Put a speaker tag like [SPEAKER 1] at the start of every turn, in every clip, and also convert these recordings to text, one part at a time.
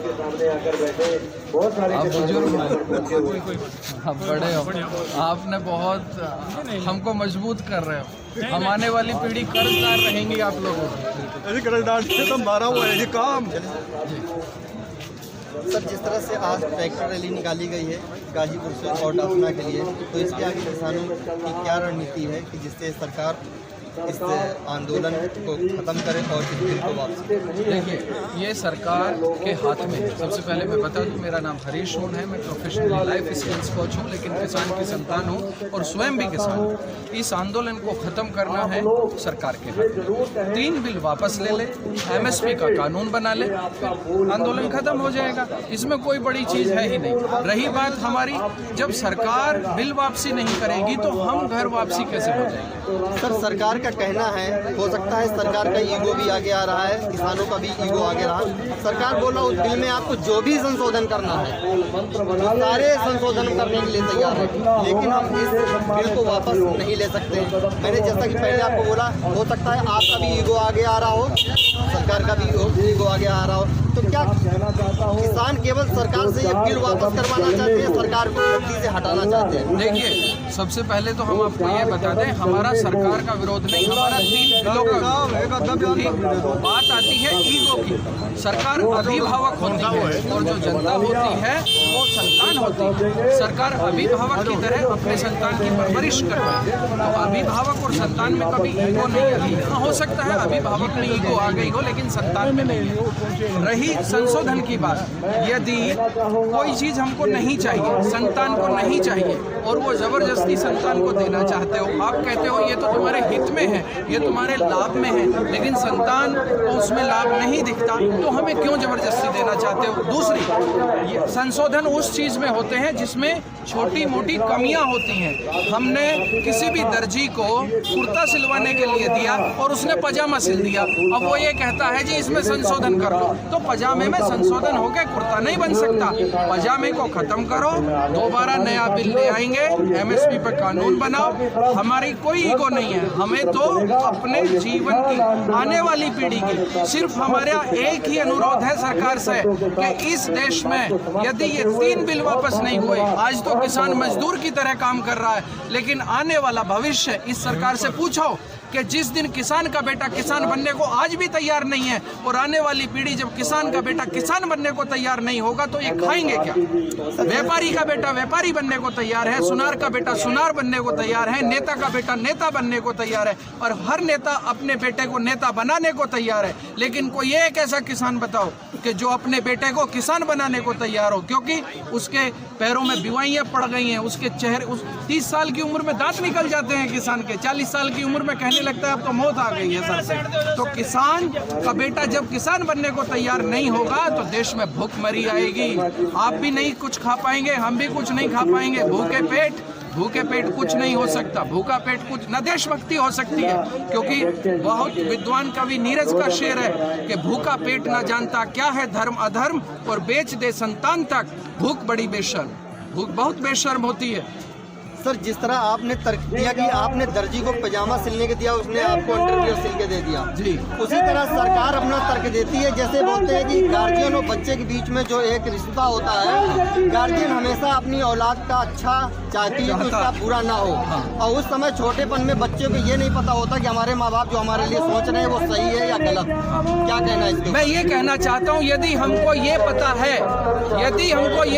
[SPEAKER 1] आप बुजुर्ग आप बड़े हो, आपने बहुत हमको मजबूत कर रहे हो। हम आने वाली पीढ़ी कर्जदार रहेंगी आप लोगों की।
[SPEAKER 2] ऐसे कर्जदार से तो मारा हुआ है ये काम।
[SPEAKER 3] सर, जिस तरह से आज ट्रैक्टर रैली निकाली गई है गाजीपुर से और डाफना के लिए, तो इसके आगे किसानों की क्या रणनीति है कि जिससे सरकार इस आंदोलन को खत्म करे और इस बिल को वापस?
[SPEAKER 1] देखिए, ये सरकार के हाथ में है। सबसे पहले मैं बता दूं, मेरा नाम हरीश सोन है। मैं प्रोफेशनल लाइफ स्किल्स कोच हूँ, लेकिन किसान की संतान हूँ और स्वयं भी किसान हूँ। इस आंदोलन को खत्म करना है सरकार के हाथ में। 3 बिल वापस ले ले, MSP का कानून बना ले, आंदोलन खत्म हो जाएगा। इसमें कोई बड़ी चीज़ है ही नहीं। रही बात हमारी, जब सरकार बिल वापसी नहीं करेगी तो हम घर वापसी कैसे हो जाएंगे?
[SPEAKER 3] सर, सरकार का कहना है, हो सकता है सरकार का ईगो भी आगे आ रहा है, किसानों का भी ईगो आगे रहा। सरकार बोला उस बिल में आपको जो भी संशोधन करना है सारे संशोधन करने के लिए तैयार है, लेकिन हम इस बिल को वापस नहीं ले सकते। मैंने जैसा कि पहले आपको बोला, हो सकता है आपका भी ईगो आगे आ रहा हो, सरकार का भी ईगो आगे आ रहा हो, तो क्या किसान केवल सरकार से ये बिल वापस करवाना चाहते हैं, सरकार को गद्दी से हटाना चाहते हैं?
[SPEAKER 1] देखिए, सबसे पहले तो हम आपको ये बता दें, हमारा सरकार का विरोध नहीं, हमारा 3 बिलों का बात आती है ईगो की। सरकार अभिभावक होती है और जो जनता होती है वो संतान होती है। सरकार अभिभावक की तरह अपने संतान की परवरिश कर रही है, तो अभिभावक और संतान में कभी ईगो नहीं आती। हाँ, हो सकता है अभिभावक में ईगो आ गई हो, लेकिन संतान में नहीं है। रही संशोधन की बात, यदि कोई चीज़ हमको नहीं चाहिए, संतान को नहीं चाहिए, और वो जबरदस्ती संतान को देना चाहते हो, आप कहते हो ये तो तुम्हारे हित में है, ये तुम्हारे लाभ में है, लेकिन संतान को उसमें लाभ नहीं दिखता, तो हमें क्यों जबरदस्ती देना चाहते हो? दूसरी, ये संशोधन उस चीज़ में होते हैं जिसमें छोटी मोटी कमियां होती हैं। हमने किसी भी दर्जी को कुर्ता सिलवाने के लिए दिया और उसने पजामा सिल दिया, अब वो ये कहता है जी इसमें संशोधन कर लो, तो पजामे में संशोधन होकर कुर्ता नहीं बन सकता। पजामे को खत्म करो, दोबारा नया बिल ले आएंगे, MSP पर कानून बनाओ। हमारी कोई ईगो नहीं है, हमें तो अपने जीवन की, आने वाली पीढ़ी की, सिर्फ हमारा एक ही अनुरोध है सरकार से कि इस देश में यदि ये 3 बिल वापस नहीं हुए, आज तो किसान मजदूर की तरह काम कर रहा है, लेकिन आने वाला भविष्य इस सरकार से पूछो कि जिस दिन किसान का बेटा किसान बनने को आज भी तैयार नहीं है, और आने वाली पीढ़ी जब किसान का बेटा किसान बनने को तैयार नहीं होगा तो ये खाएंगे क्या? व्यापारी का बेटा व्यापारी बनने को तैयार है, सुनार का बेटा सुनार बनने को तैयार है, नेता का बेटा नेता बनने को तैयार है, और हर नेता अपने बेटे को नेता बनाने को तैयार है। लेकिन कोई एक ऐसा किसान बताओ कि जो अपने बेटे को किसान बनाने को तैयार हो, क्योंकि उसके पैरों में बीमारियां पड़ गई हैं, उसके चेहरे 30 साल की उम्र में दांत निकल जाते हैं किसान के, 40 साल की उम्र में कहने लगता है अब तो मौत आ गई है सर से। तो किसान का बेटा जब किसान बनने को तैयार नहीं होगा तो देश में भूखमरी आएगी। आप भी नहीं कुछ खा पाएंगे, हम भी कुछ नहीं खा पाएंगे। भूखे पेट कुछ नहीं हो सकता, भूखा पेट कुछ न देशभक्ति हो सकती है, क्योंकि बहुत विद्वान कवि नीरज का शेर है कि भूखा पेट न जानता क्या है धर्म अधर्म, और बेच दे संतान तक भूख बड़ी बेशर्म। भूख बहुत बेशर्म होती है।
[SPEAKER 3] सर, जिस तरह आपने तर्क दिया कि आपने दर्जी को पजामा सिलने के दिया, उसने आपको अंडरवियर सिल के दे दिया
[SPEAKER 1] जी,
[SPEAKER 3] उसी तरह सरकार अपना तर्क देती है। जैसे बोलते हैं कि गार्जियन और बच्चे के बीच में जो एक रिश्ता होता है, गार्जियन हमेशा अपनी औलाद का अच्छा चाहती है कि उसका बुरा ना हो।
[SPEAKER 1] हाँ।
[SPEAKER 3] और उस समय छोटेपन में बच्चे को ये नहीं पता होता कि हमारे माँ बाप जो हमारे लिए सोच रहे हैं वो सही है या गलत। क्या कहना है इसको?
[SPEAKER 1] मैं ये कहना चाहता हूँ, यदि हमको ये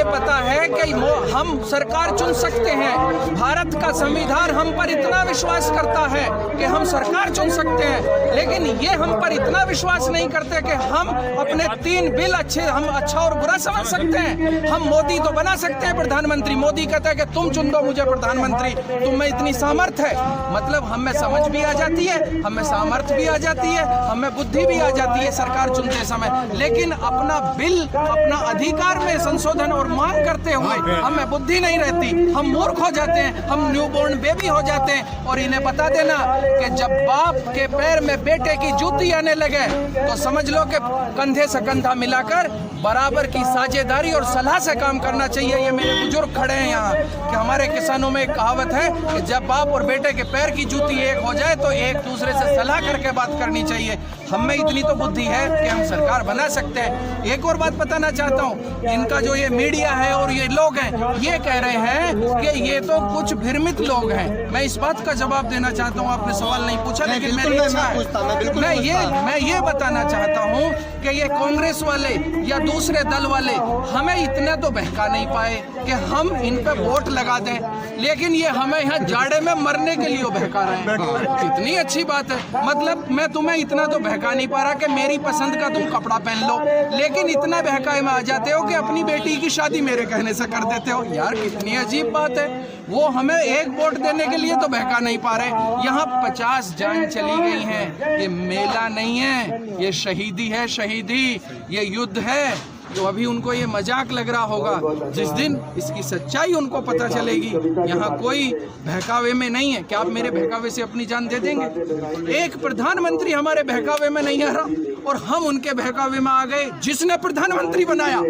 [SPEAKER 1] पता है कि हम सरकार चुन सकते हैं, भारत का संविधान हम पर इतना विश्वास करता है कि हम सरकार चुन सकते हैं, लेकिन ये हम पर इतना विश्वास नहीं करते कि हम अपने 3 बिल हम अच्छा और बुरा समझ सकते हैं। हम मोदी तो बना सकते हैं प्रधानमंत्री, मोदी कहता है कि तुम चुन दो मुझे प्रधानमंत्री, तुम में इतनी सामर्थ्य है, मतलब हमें समझ भी आ जाती है, हमें सामर्थ्य भी आ जाती है, हमें बुद्धि भी आ जाती है सरकार चुनते समय, लेकिन अपना बिल, अपना अधिकार में संशोधन और मांग करते हुए हमें बुद्धि नहीं रहती, हम मूर्ख हो जाते हैं, हम न्यूबॉर्न बेबी हो जाते हैं। और इन्हें बता देना कि जब बाप के पैर में बेटे की जूती आने लगे तो समझ लो कि कंधे से कंधा मिलाकर बराबर की साझेदारी और सलाह से काम करना चाहिए। ये मेरे बुजुर्ग खड़े हैं यहाँ कि हमारे किसानों में एक कहावत है कि जब बाप और बेटे के पैर की जूती एक हो जाए तो एक दूसरे से सलाह करके बात करनी चाहिए। हम में इतनी तो बुद्धि है कि हम सरकार बना सकते हैं। एक और बात बताना चाहता हूँ, इनका जो ये मीडिया है और ये लोग हैं, ये कह रहे हैं कि ये तो कुछ भ्रमित लोग हैं। मैं इस बात का जवाब देना चाहता हूँ, आपने सवाल नहीं पूछा लेकिन मेरी इच्छा है, मैं ये बताना चाहता हूँ कि ये कांग्रेस वाले या दूसरे दल वाले हमें इतना तो बहका नहीं पाए कि हम इन पे वोट लगा दें, लेकिन ये हमें यहाँ जाड़े में मरने के लिए बहका रहे हैं। कितनी अच्छी बात है। मतलब मैं तुम्हें इतना तो बहका नहीं पा रहा कि मेरी पसंद का तुम कपड़ा पहन लो, लेकिन इतना बहकाए में आ जाते हो कि अपनी बेटी की शादी मेरे कहने से कर देते हो। यार कितनी अजीब बात है। वो हमें एक वोट देने के लिए तो बहका नहीं पा रहे। यहाँ 50 जान चली गई हैं। ये मेला नहीं है, ये शहीदी है, शहीदी, ये युद्ध है। तो अभी उनको ये मजाक लग रहा होगा, जिस दिन इसकी सच्चाई उनको पता चलेगी। यहाँ कोई बहकावे में नहीं है। क्या आप मेरे बहकावे से अपनी जान दे देंगे? एक प्रधानमंत्री हमारे बहकावे में नहीं आ रहा और हम उनके बहकावे में आ गए। जिसने प्रधानमंत्री बनाया,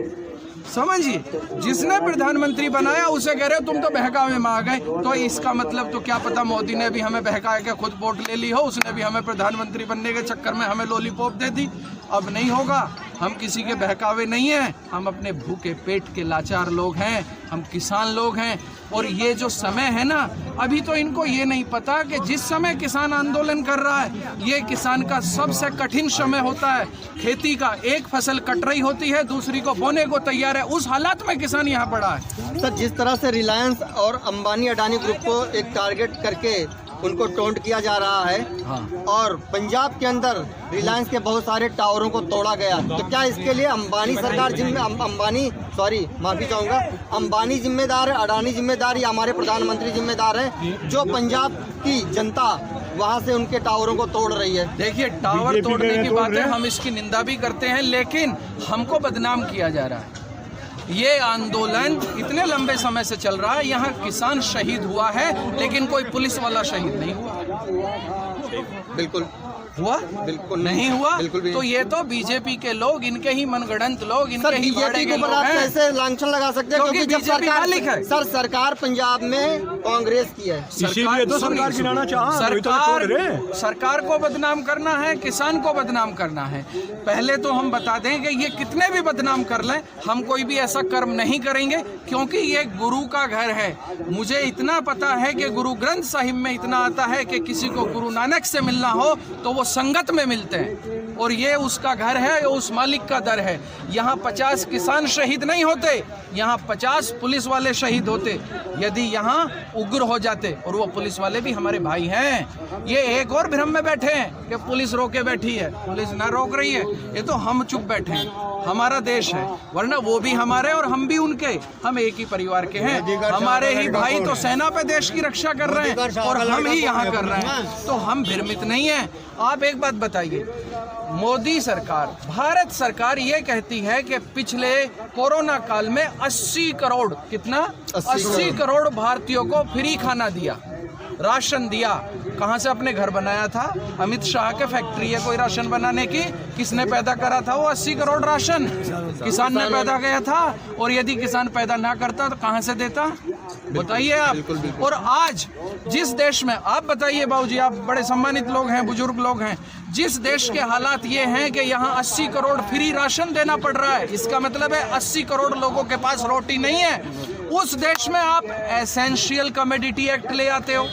[SPEAKER 1] समझिए, जिसने प्रधानमंत्री बनाया उसे कह रहे हो तुम तो बहकावे में आ गए। तो इसका मतलब तो क्या पता मोदी ने भी हमें बहका के खुद वोट ले ली हो, उसने भी हमें प्रधानमंत्री बनने के चक्कर में हमें लॉलीपॉप दे दी। अब नहीं होगा। हम किसी के बहकावे नहीं हैं। हम अपने भूखे पेट के लाचार लोग हैं, हम किसान लोग हैं। और ये जो समय है ना, अभी तो इनको ये नहीं पता कि जिस समय किसान आंदोलन कर रहा है, ये किसान का सबसे कठिन समय होता है। खेती का एक फसल कट रही होती है, दूसरी को बोने को तैयार है। उस हालात में किसान यहाँ पड़ा है।
[SPEAKER 3] सर, जिस तरह से रिलायंस और अंबानी अडानी ग्रुप को एक टारगेट करके उनको टोंट किया जा रहा है, हाँ, और पंजाब के अंदर रिलायंस के बहुत सारे टावरों को तोड़ा गया, तो क्या इसके लिए अंबानी सरकार अंबानी जिम्मेदार है, अडानी जिम्मेदार या हमारे प्रधानमंत्री जिम्मेदार हैं जो पंजाब की जनता वहाँ से उनके टावरों को तोड़ रही है?
[SPEAKER 1] देखिए, टावर तोड़ने की बात है, हम इसकी निंदा भी करते हैं, लेकिन हमको बदनाम किया जा रहा है। ये आंदोलन इतने लंबे समय से चल रहा है, यहाँ किसान शहीद हुआ है, लेकिन कोई पुलिस वाला शहीद नहीं हुआ।
[SPEAKER 3] बिल्कुल
[SPEAKER 1] हुआ?
[SPEAKER 3] बिल्कुल
[SPEAKER 1] नहीं हुआ।
[SPEAKER 3] बिल्कुल भी।
[SPEAKER 1] तो ये तो बीजेपी के लोग, इनके ही मनगढ़ंत लोग, इनके ही
[SPEAKER 3] बीजेपी के लोग हैं। कैसे लांछन लगा सकते हैं? क्योंकि जब सरकार पंजाब में कांग्रेस की है,
[SPEAKER 1] सरकार को बदनाम करना है, किसान को बदनाम करना है। पहले तो हम बता दें कि ये कितने भी बदनाम कर लें, हम कोई भी ऐसा कर्म नहीं करेंगे, क्योंकि ये गुरु का घर है। मुझे इतना पता है कि गुरु ग्रंथ साहिब में इतना आता है कि किसी को गुरु नानक से मिलना हो तो वो संगत में मिलते हैं, और ये उसका घर है, ये उस मालिक का दर है। यहाँ 50 किसान शहीद नहीं होते, यहाँ 50 पुलिस वाले शहीद होते यदि यहाँ उग्र हो जाते, और वो पुलिस वाले भी हमारे भाई हैं। ये एक और भ्रम में बैठे हैं कि पुलिस रोके बैठी है, पुलिस ना रोक रही है, ये तो हम चुप बैठे हैं। हमारा देश है, वरना वो भी हमारे और हम भी उनके, हम एक ही परिवार के हैं। हमारे ही भाई तो सेना पे देश की रक्षा कर रहे हैं और हम ही यहाँ कर रहे हैं, तो हम भ्रमित नहीं हैं। आप एक बात बताइए, मोदी सरकार, भारत सरकार ये कहती है कि पिछले कोरोना काल में 80 करोड़, कितना, 80 करोड़ भारतीयों को फ्री खाना दिया, राशन दिया। कहाँ से? अपने घर बनाया था। अमित शाह के फैक्ट्री है कोई राशन बनाने की, किसने पैदा करा था वो 80 करोड़ राशन? किसान ने पैदा किया था। और यदि किसान पैदा ना करता तो कहाँ से देता? बताइए आप। और आज जिस देश में, आप बताइए बाबूजी, आप बड़े सम्मानित लोग हैं, बुजुर्ग लोग हैं, जिस देश के हालात ये हैं कि यहाँ 80 करोड़ फ्री राशन देना पड़ रहा है, इसका मतलब है 80 करोड़ लोगों के पास रोटी नहीं है। उस देश में आप एसेंशियल कमोडिटी एक्ट ले आते हो।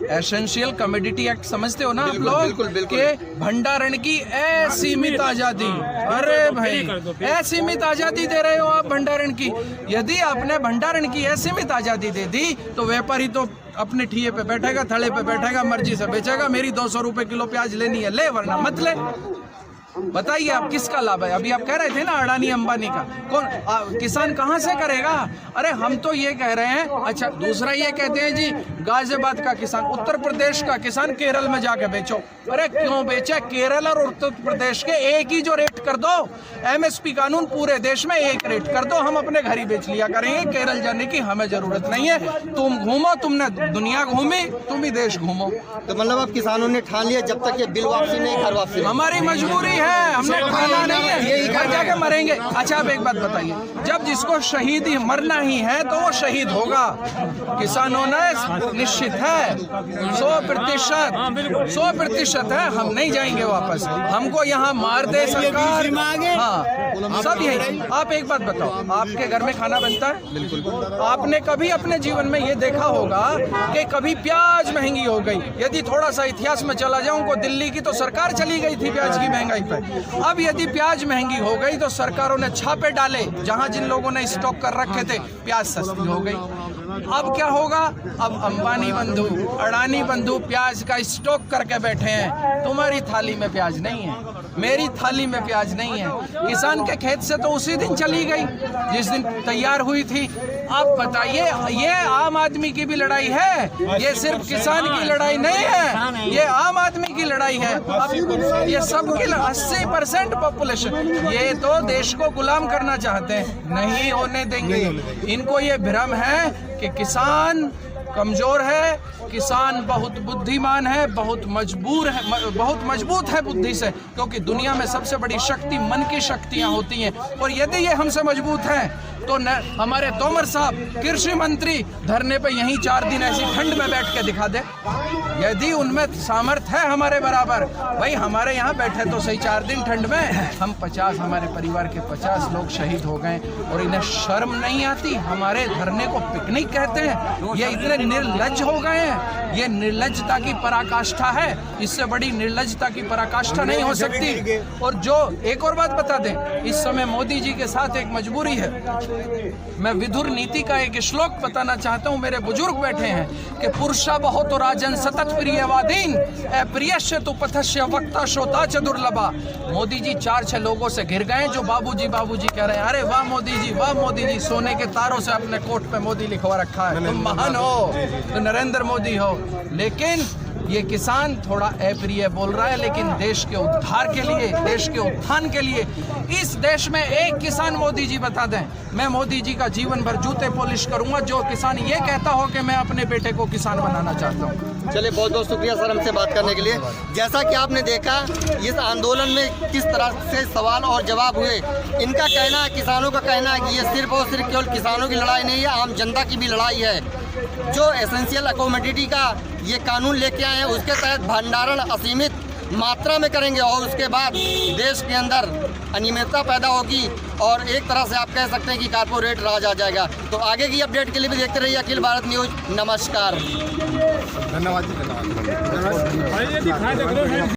[SPEAKER 1] एसेंशियल कमोडिटी एक्ट समझते हो ना आप लोग, के भंडारण की असीमित आजादी। अरे भाई, असीमित आजादी दे रहे हो आप भंडारण की। यदि आपने भंडारण की असीमित आजादी दे दी तो व्यापारी तो अपने ठिये पे बैठेगा, थड़े पे बैठेगा, मर्जी से बेचेगा। मेरी 200 रुपए किलो प्याज लेनी है, ले, वरना मत ले। बताइए आप, किसका लाभ है? अभी आप कह रहे थे ना अडानी अंबानी का, कौन किसान कहाँ से करेगा? अरे हम तो ये कह रहे हैं। अच्छा, दूसरा ये कहते हैं जी गाजियाबाद का किसान, उत्तर प्रदेश का किसान केरल में जाके बेचो। अरे क्यों बेचे? केरल और उत्तर प्रदेश के एक ही जो रेट कर दो, MSP कानून पूरे देश में एक रेट कर दो, हम अपने घर ही बेच लिया करेंगे। केरल जाने की हमें जरूरत नहीं है। तुम घूमो, तुमने दुनिया घूमी, तुम ही देश घूमो।
[SPEAKER 3] तो मतलब अब किसानों ने ठान लिया, जब तक ये बिल वापसी नहीं, घर वापसी,
[SPEAKER 1] हमारी मजबूरी है। है, हमने खाना नहीं है, घर जाके मरेंगे। अच्छा आप एक बात बताइए, जब जिसको शहीद ही मरना ही है तो वो शहीद होगा। किसानों ने निश्चित है 100% है, हम नहीं जाएंगे वापस। हमको यहाँ मार दे सरकार, हाँ सब यही। आप एक बात बताओ, आपके घर में खाना बनता है? बिल्कुल। आपने कभी अपने जीवन में ये देखा होगा कि कभी प्याज महंगी हो गई? यदि थोड़ा सा इतिहास में चला जाऊं को दिल्ली की तो सरकार चली गई थी प्याज की महंगाई पे। अब यदि प्याज महंगी हो गई तो सरकारों ने छापे डाले, जहां जिन लोगों ने स्टॉक कर रखे थे प्याज सस्ती हो गई। अब क्या होगा? अब अंबानी बंधु, अडानी बंधु प्याज का स्टॉक करके बैठे हैं। तुम्हारी थाली में प्याज नहीं है, मेरी थाली में प्याज नहीं है। किसान के खेत से तो उसी दिन चली गई जिस दिन तैयार हुई थी। अब बताइए, ये आम आदमी की भी लड़ाई है, ये सिर्फ किसान की लड़ाई नहीं है, ये आम आदमी की लड़ाई है। अब ये सबकी 80% पॉपुलेशन, ये तो देश को गुलाम करना चाहते हैं, नहीं होने देंगे। इनको ये भ्रम है कि किसान कमजोर है, किसान बहुत बुद्धिमान है, बहुत मजबूत है बुद्धि से, क्योंकि दुनिया में सबसे बड़ी शक्ति मन की शक्तियां होती हैं। और यदि ये हमसे मजबूत हैं तो हमारे तोमर साहब कृषि मंत्री धरने पे यहीं 4 दिन ऐसी ठंड में बैठ के दिखा दे। यदि उनमें सामर्थ्य है हमारे बराबर, भाई हमारे यहाँ बैठे तो सही 4 दिन ठंड में, हम 50, हमारे परिवार के 50 लोग शहीद हो गए और इन्हें शर्म नहीं आती? हमारे धरने को पिकनिक कहते हैं। ये इतने निर्लज्ज हो गए हैं, ये निर्लज्जता की पराकाष्ठा है, इससे बड़ी निर्लज्जता की पराकाष्ठा नहीं हो सकती। और जो एक और बात बता दें, इस समय मोदी जी के साथ एक मजबूरी है। मैं विदुर नीति का एक श्लोक बताना चाहता हूं, मेरे बुजुर्ग बैठे हैं कि पुरुषा बहुत राजन सतत प्रियवादीन प्रियश्य तो पथश्य वक्ता श्रोता च दुर्लभा। मोदी जी 4-6 लोगों से घिर गए जो बाबूजी बाबूजी कह रहे हैं। अरे वाह मोदी जी, वाह मोदी जी, सोने के तारों से अपने कोट पे मोदी लिखवा रखा है, तुम महान हो, तो नरेंद्र मोदी हो। लेकिन ये किसान थोड़ा अप्रिय बोल रहा है, लेकिन देश के उद्धार के लिए, देश के उत्थान के लिए, इस देश में एक किसान मोदी जी बता दें, मैं मोदी जी का जीवन भर जूते पॉलिश करूंगा जो किसान ये कहता हो कि मैं अपने बेटे को किसान बनाना चाहता हूं।
[SPEAKER 3] चलिए, बहुत बहुत शुक्रिया सर हमसे बात करने के लिए। जैसा कि आपने देखा इस आंदोलन में किस तरह से सवाल और जवाब हुए। इनका कहना है, किसानों का कहना है कि ये सिर्फ और सिर्फ केवल किसानों की लड़ाई नहीं है, आम जनता की भी लड़ाई है। जो एसेंशियल अकोमोडिटी का ये कानून लेके आए हैं, उसके तहत भंडारण असीमित मात्रा में करेंगे और उसके बाद देश के अंदर अनियमितता पैदा होगी और एक तरह से आप कह सकते हैं कि कारपोरेट राज आ जाएगा। तो आगे की अपडेट के लिए भी देखते रहिए अखिल भारत न्यूज़। नमस्कार।
[SPEAKER 2] धन्यवाद जी, धन्यवाद।